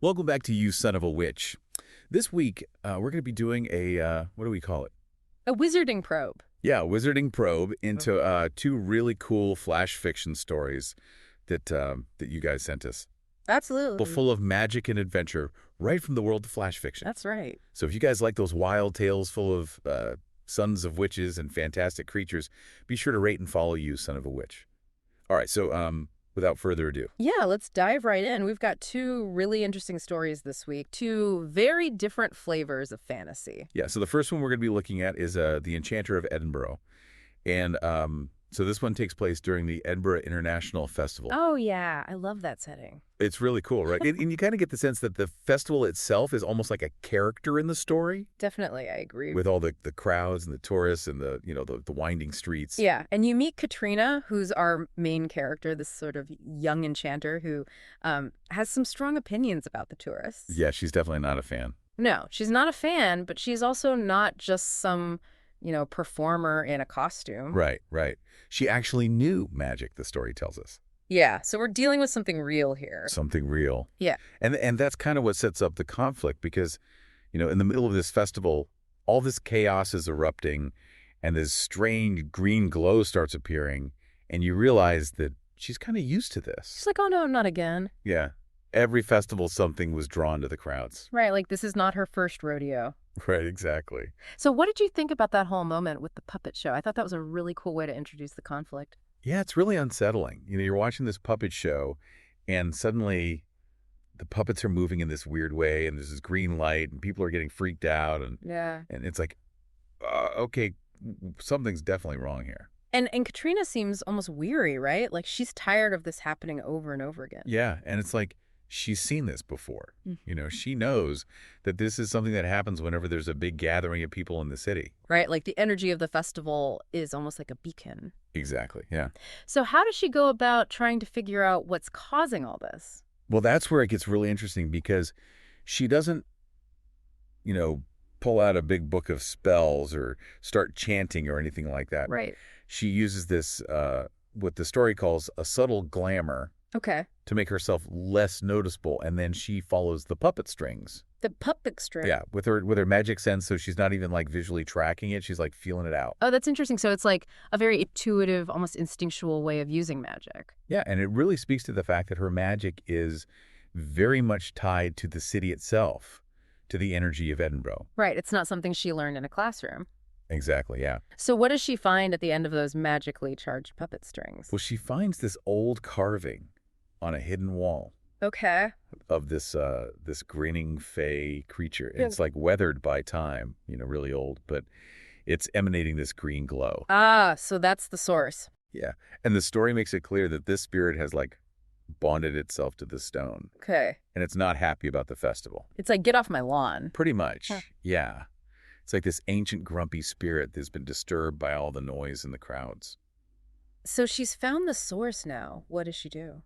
Welcome back to You Son of a Witch. This week, we're going to be doing what do we call it? A wizarding probe. Yeah, a wizarding probe into two really cool flash fiction stories that you guys sent us. Absolutely. Full of magic and adventure, right from the world of flash fiction. That's right. So if you guys like those wild tales full of sons of witches and fantastic creatures, be sure to rate and follow You Son of a Witch. All right, so without further ado. Yeah, let's dive right in. We've got two really interesting stories this week, two very different flavors of fantasy. Yeah, so the first one we're going to be looking at is The Enchanter of Edinburgh. And so this one takes place during the Edinburgh International Festival. Oh, yeah. I love that setting. It's really cool, right? And you kind of get the sense that the festival itself is almost like a character in the story. Definitely, I agree. With all the crowds and the tourists and the winding streets. Yeah, and you meet Katrina, who's our main character, this sort of young enchanter who has some strong opinions about the tourists. Yeah, she's definitely not a fan. No, she's not a fan, but she's also not just some, performer in a costume. Right, right. She actually knew magic, the story tells us. Yeah, so we're dealing with something real here. Something real. Yeah. And that's kind of what sets up the conflict because, in the middle of this festival, all this chaos is erupting and this strange green glow starts appearing and you realize that she's kind of used to this. She's like, oh no, not again. Yeah. Every festival, something was drawn to the crowds. Right, like this is not her first rodeo. Right, exactly. So what did you think about that whole moment with the puppet show? I thought that was a really cool way to introduce the conflict. Yeah, it's really unsettling. You're watching this puppet show and suddenly the puppets are moving in this weird way and there's this green light and people are getting freaked out Yeah. and it's like, okay, something's definitely wrong here. And Katrina seems almost weary, right? Like she's tired of this happening over and over again. Yeah, and it's like she's seen this before. She knows that this is something that happens whenever there's a big gathering of people in the city. Right, like the energy of the festival is almost like a beacon. Exactly, yeah. So how does she go about trying to figure out what's causing all this? Well, that's where it gets really interesting because she doesn't, pull out a big book of spells or start chanting or anything like that. Right. She uses this, what the story calls a subtle glamour. Okay. To make herself less noticeable, and then she follows the puppet strings. The puppet string. Yeah, with her magic sense, so she's not even like visually tracking it; she's like feeling it out. Oh, that's interesting. So it's like a very intuitive, almost instinctual way of using magic. Yeah, and it really speaks to the fact that her magic is very much tied to the city itself, to the energy of Edinburgh. Right. It's not something she learned in a classroom. Exactly, yeah. So what does she find at the end of those magically charged puppet strings? Well, she finds this old carving on a hidden wall. Okay. Of this grinning fey creature. Yeah. It's like weathered by time, really old, but it's emanating this green glow. Ah, so that's the source. Yeah. And the story makes it clear that this spirit has like bonded itself to the stone. Okay. And it's not happy about the festival. It's like, get off my lawn. Pretty much. Huh. Yeah. It's like this ancient grumpy spirit that's been disturbed by all the noise in the crowds. So she's found the source now. What does she do?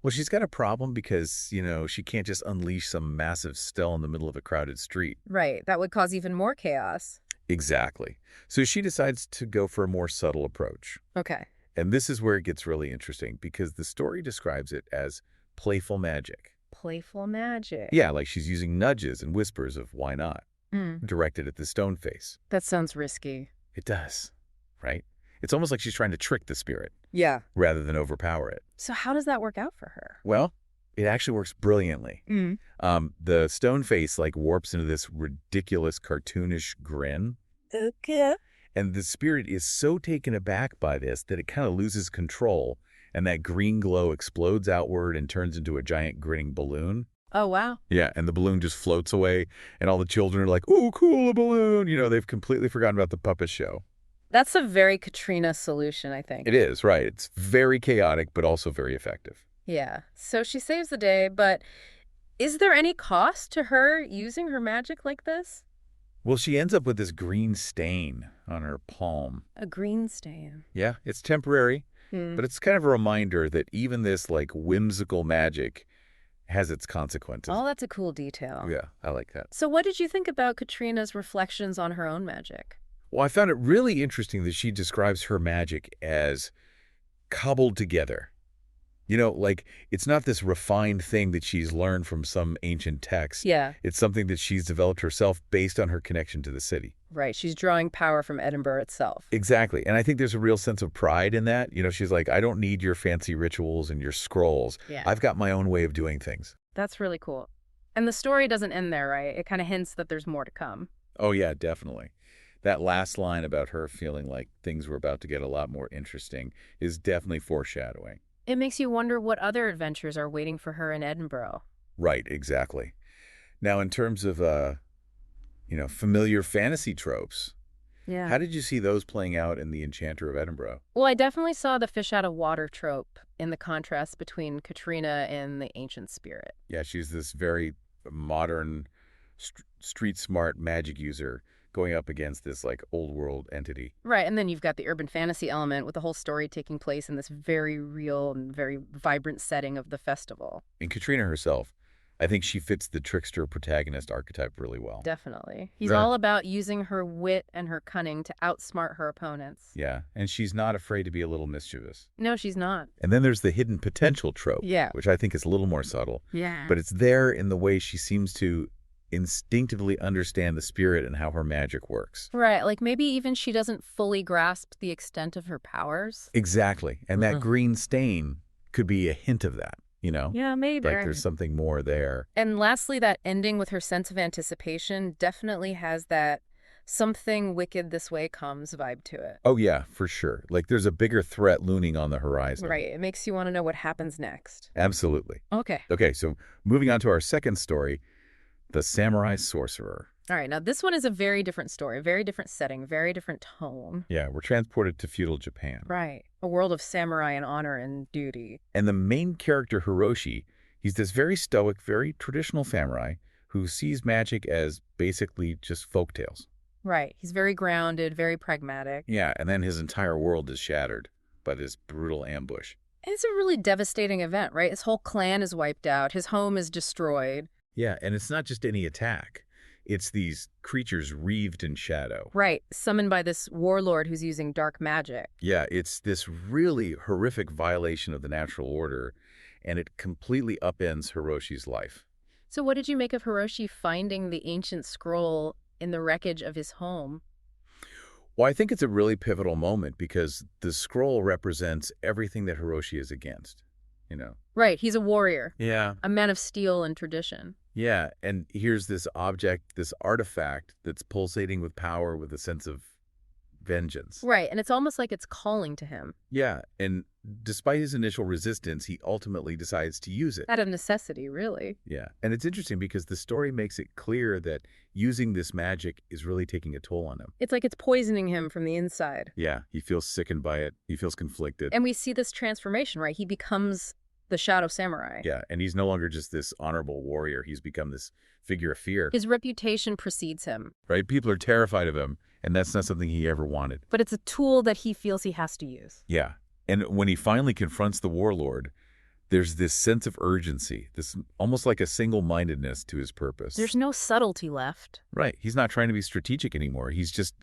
Well, she's got a problem because, she can't just unleash some massive spell in the middle of a crowded street. Right. That would cause even more chaos. Exactly. So she decides to go for a more subtle approach. Okay. And this is where it gets really interesting because the story describes it as playful magic. Playful magic. Yeah, like she's using nudges and whispers of why not, directed at the stone face. That sounds risky. It does, right? It's almost like she's trying to trick the spirit. Yeah. Rather than overpower it. So how does that work out for her? Well, it actually works brilliantly. The stone face like warps into this ridiculous cartoonish grin. Okay. And the spirit is so taken aback by this that it kind of loses control, and that green glow explodes outward and turns into a giant grinning balloon. Oh, wow. Yeah, and the balloon just floats away, and all the children are like, "Oh, cool, a balloon!" They've completely forgotten about the puppet show. That's a very Katrina solution, I think. It is, right. It's very chaotic, but also very effective. Yeah. So she saves the day, but is there any cost to her using her magic like this? Well, she ends up with this green stain on her palm. A green stain. Yeah, it's temporary, but it's kind of a reminder that even this like whimsical magic has its consequences. Oh, that's a cool detail. Yeah, I like that. So what did you think about Katrina's reflections on her own magic? Well, I found it really interesting that she describes her magic as cobbled together. Like, it's not this refined thing that she's learned from some ancient text. Yeah, It's something that she's developed herself based on her connection to the city. right. She's drawing power from Edinburgh itself. Exactly. And I think there's a real sense of pride in that. She's like, I don't need your fancy rituals and your scrolls. Yeah. I've got my own way of doing things. That's really cool. And the story doesn't end there, right? It kind of hints that there's more to come. Oh, yeah, definitely. That last line about her feeling like things were about to get a lot more interesting is definitely foreshadowing. It makes you wonder what other adventures are waiting for her in Edinburgh. Right, exactly. Now, in terms of, familiar fantasy tropes, Yeah. how did you see those playing out in The Enchanter of Edinburgh? Well, I definitely saw the fish out of water trope in the contrast between Katrina and the ancient spirit. Yeah, she's this very modern, street-smart magic user going up against this, like, old-world entity. Right, and then you've got the urban fantasy element with the whole story taking place in this very real and very vibrant setting of the festival. And Katrina herself, I think she fits the trickster protagonist archetype really well. Definitely. He's Yeah. all about using her wit and her cunning to outsmart her opponents. Yeah, and she's not afraid to be a little mischievous. No, she's not. And then there's the hidden potential trope, Yeah. which I think is a little more subtle. Yeah. But it's there in the way she seems to instinctively understand the spirit and how her magic works. Right, like maybe even she doesn't fully grasp the extent of her powers. Exactly. And that green stain could be a hint of that, Yeah, maybe. Like there's something more there. And lastly, that ending with her sense of anticipation definitely has that something wicked this way comes vibe to it. Oh, yeah, for sure. Like there's a bigger threat looming on the horizon. Right, it makes you want to know what happens next. Absolutely. Okay. Okay, so moving on to our second story, The Samurai Sorcerer. All right, now this one is a very different story, very different setting, very different tone. Yeah, we're transported to feudal Japan. Right, a world of samurai and honor and duty. And the main character, Hiroshi, he's this very stoic, very traditional samurai who sees magic as basically just folktales. Right, he's very grounded, very pragmatic. Yeah, and then his entire world is shattered by this brutal ambush. And it's a really devastating event, right? His whole clan is wiped out, his home is destroyed. Yeah, and it's not just any attack. It's these creatures wreathed in shadow. Right, summoned by this warlord who's using dark magic. Yeah, it's this really horrific violation of the natural order, and it completely upends Hiroshi's life. So what did you make of Hiroshi finding the ancient scroll in the wreckage of his home? Well, I think it's a really pivotal moment because the scroll represents everything that Hiroshi is against, Right, he's a warrior, Yeah. a man of steel and tradition. Yeah, and here's this object, this artifact that's pulsating with power with a sense of vengeance. Right, and it's almost like it's calling to him. Yeah, and despite his initial resistance, he ultimately decides to use it. Out of necessity, really. Yeah, and it's interesting because the story makes it clear that using this magic is really taking a toll on him. It's like it's poisoning him from the inside. Yeah, he feels sickened by it. He feels conflicted. And we see this transformation, right? He becomes the Shadow Samurai. Yeah, and he's no longer just this honorable warrior. He's become this figure of fear, His reputation precedes him, right? People are terrified of him, and that's not something he ever wanted. but it's a tool that he feels he has to use. Yeah, and when he finally confronts the warlord, there's this sense of urgency, this almost like a single-mindedness to his purpose. There's no subtlety left. Right, he's not trying to be strategic anymore. He's just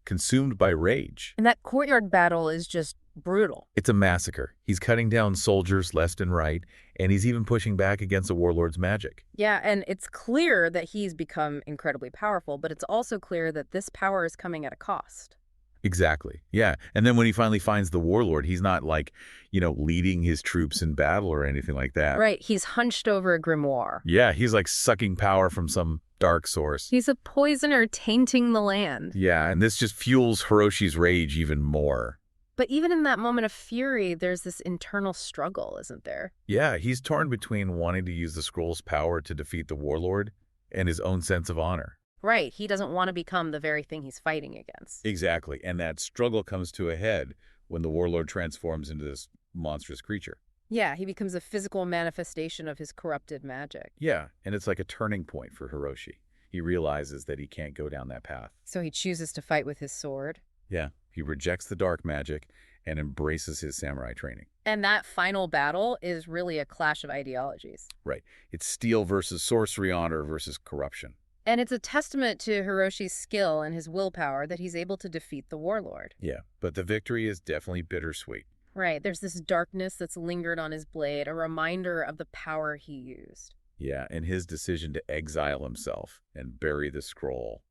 consumed by rage. And that courtyard battle is just brutal. It's a massacre. He's cutting down soldiers left and right, and he's even pushing back against the warlord's magic. Yeah, and it's clear that he's become incredibly powerful, but it's also clear that this power is coming at a cost. Exactly. Yeah. And then when he finally finds the warlord, he's not like, leading his troops in battle or anything like that. Right, he's hunched over a grimoire. Yeah, he's like sucking power from some dark source. He's a poisoner tainting the land. Yeah, and this just fuels Hiroshi's rage even more. But even in that moment of fury, there's this internal struggle, isn't there? Yeah, he's torn between wanting to use the scroll's power to defeat the warlord and his own sense of honor. Right, he doesn't want to become the very thing he's fighting against. Exactly, and that struggle comes to a head when the warlord transforms into this monstrous creature. Yeah, he becomes a physical manifestation of his corrupted magic. Yeah, and it's like a turning point for Hiroshi. He realizes that he can't go down that path. So he chooses to fight with his sword. Yeah, he rejects the dark magic and embraces his samurai training. And that final battle is really a clash of ideologies. Right. It's steel versus sorcery, honor versus corruption. And it's a testament to Hiroshi's skill and his willpower that he's able to defeat the warlord. Yeah, but the victory is definitely bittersweet. Right, there's this darkness that's lingered on his blade, a reminder of the power he used. Yeah, and his decision to exile himself and bury the scroll.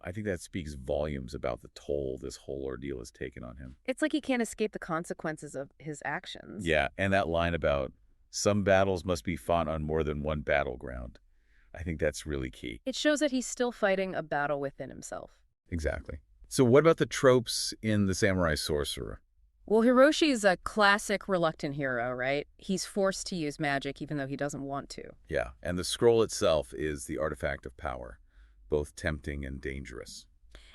I think that speaks volumes about the toll this whole ordeal has taken on him. It's like he can't escape the consequences of his actions. Yeah, and that line about some battles must be fought on more than one battleground. I think that's really key. It shows that he's still fighting a battle within himself. Exactly. So what about the tropes in the samurai sorcerer? Well, Hiroshi's a classic reluctant hero, right? He's forced to use magic even though he doesn't want to. Yeah, and the scroll itself is the artifact of power, both tempting and dangerous.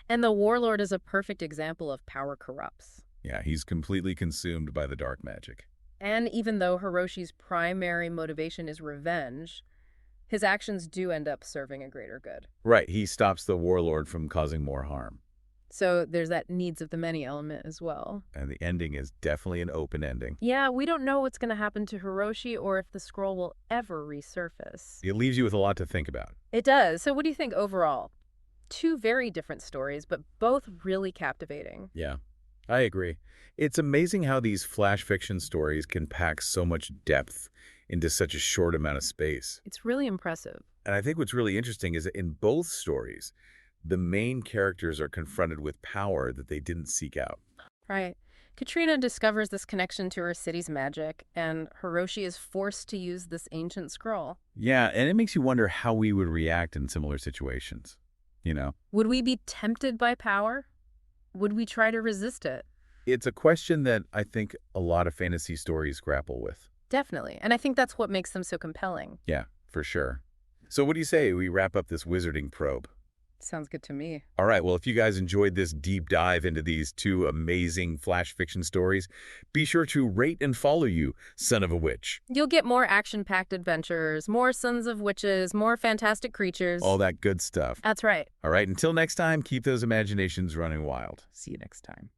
And the warlord is a perfect example of power corrupts. Yeah, he's completely consumed by the dark magic. And even though Hiroshi's primary motivation is revenge, his actions do end up serving a greater good. Right, he stops the warlord from causing more harm. So there's that needs of the many element as well. And the ending is definitely an open ending. Yeah, we don't know what's going to happen to Hiroshi or if the scroll will ever resurface. It leaves you with a lot to think about. It does. So what do you think overall? Two very different stories, but both really captivating. Yeah, I agree. It's amazing how these flash fiction stories can pack so much depth into such a short amount of space. It's really impressive. And I think what's really interesting is that in both stories, the main characters are confronted with power that they didn't seek out. Right. Katrina discovers this connection to her city's magic, and Hiroshi is forced to use this ancient scroll. Yeah, and it makes you wonder how we would react in similar situations, you know? Would we be tempted by power? Would we try to resist it? It's a question that I think a lot of fantasy stories grapple with. Definitely. And I think that's what makes them so compelling. Yeah, for sure. So what do you say we wrap up this wizarding probe? Sounds good to me. All right, well, if you guys enjoyed this deep dive into these two amazing flash fiction stories, be sure to rate and follow you, Son of a Witch. You'll get more action-packed adventures, more sons of witches, more fantastic creatures. All that good stuff. That's right. All right, until next time, keep those imaginations running wild. See you next time.